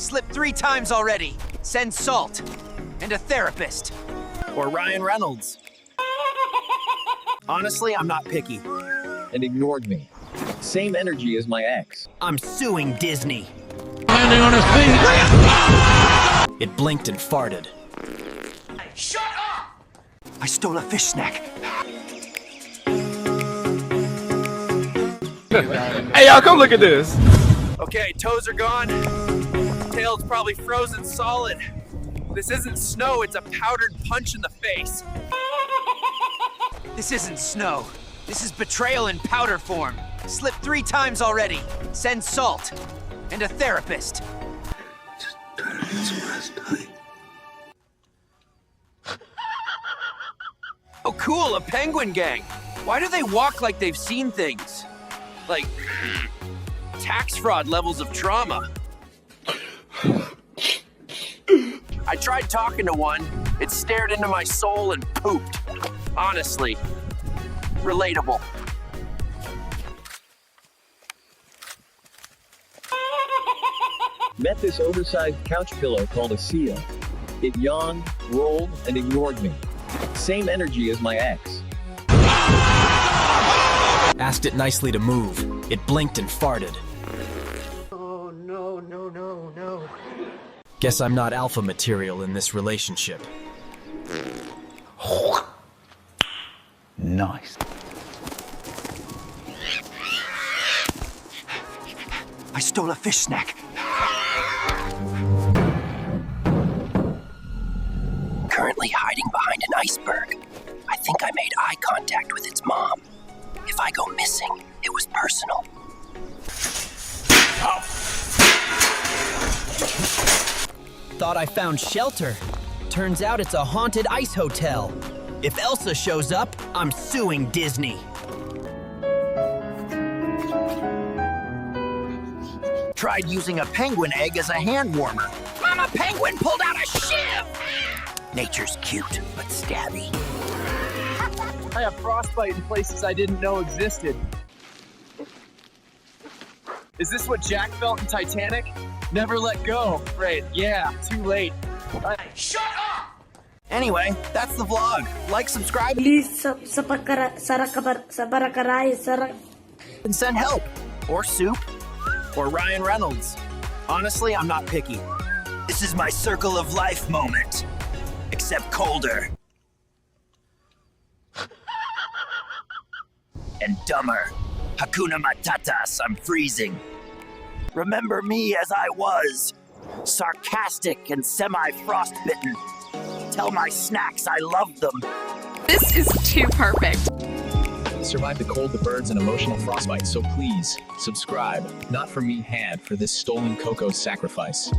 Slipped 3 times already. Send salt. And a therapist. Or Ryan Reynolds. Honestly, I'm not picky. And ignored me. Same energy as my ex. I'm suing Disney. Landing on his feet. It blinked and farted. Shut up! I stole a fish snack. Hey, y'all, come look at this. Okay, toes are gone. Tail's probably frozen solid. This isn't snow, it's a powdered punch in the face. This isn't snow. This is betrayal in powder form. Slipped 3 times already. Send salt. And a therapist. Oh cool, a penguin gang. Why do they walk like they've seen things? Like tax fraud levels of trauma. I tried talking to one. It stared into my soul and pooped. Honestly, relatable. Met this oversized couch pillow called a seal. It yawned, rolled, and ignored me. Same energy as my ex. Asked it nicely to move. It blinked and farted. Oh, no, no, no, no. Guess I'm not alpha material in this relationship. Nice. I stole a fish snack. Currently hiding behind an iceberg. I think I made eye contact with its mom. If I go missing, it was personal. Thought I found shelter. Turns out it's a haunted ice hotel. If Elsa shows up, I'm suing Disney. Tried using a penguin egg as a hand warmer. Mama Penguin pulled out a shiv! Nature's cute, but stabby. I have frostbite in places I didn't know existed. Is this what Jack felt in Titanic? Never let go. Right, yeah, too late. Shut up! Anyway, that's the vlog. Like, subscribe, Please and send help. Or soup. Or Ryan Reynolds. Honestly, I'm not picky. This is my circle of life moment. Except colder. And dumber. Hakuna Matatas, I'm freezing. Remember me as I was. Sarcastic and semi-frostbitten. Tell my snacks I love them. This is too perfect. Survived the cold, the birds, and emotional frostbite, so please, subscribe. Not for me, had for this stolen cocoa sacrifice.